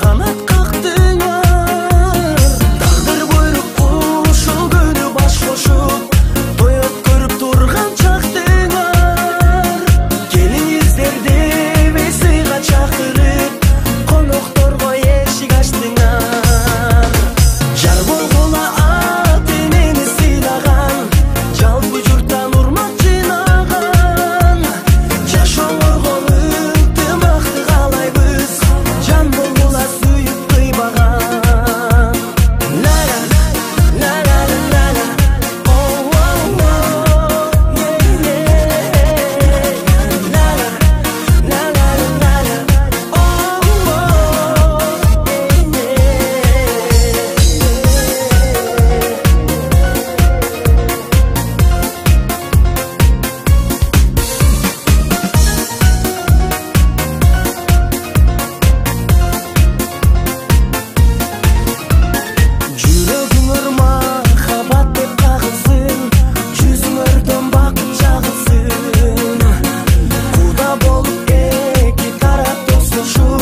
канат кактыңар. Тагдыр буйрук ушул күнү баш кошуп тоет көрүп турган чактыңар. Келиңиздерди весыйга чакырып конокторго эшик ачтыңар. Жар болгула ат энени сыйлаган, жалпы журттан урмат жыйнаган. Жашоолорго ынтымакты каалайбыз, жан болгула сүйүп кыйбаган. Ла-ла, ла-ла-ла-ла, о-о-о, ла-ла, ла-ла-ла-ла, о-о-о. Жүрөгүңөр махаббат деп кагылсын, жүзүңөрдөн бакыт жагылсын. Куда болуп эки тарап тосушуп,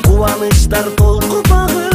кубанычтар толку багып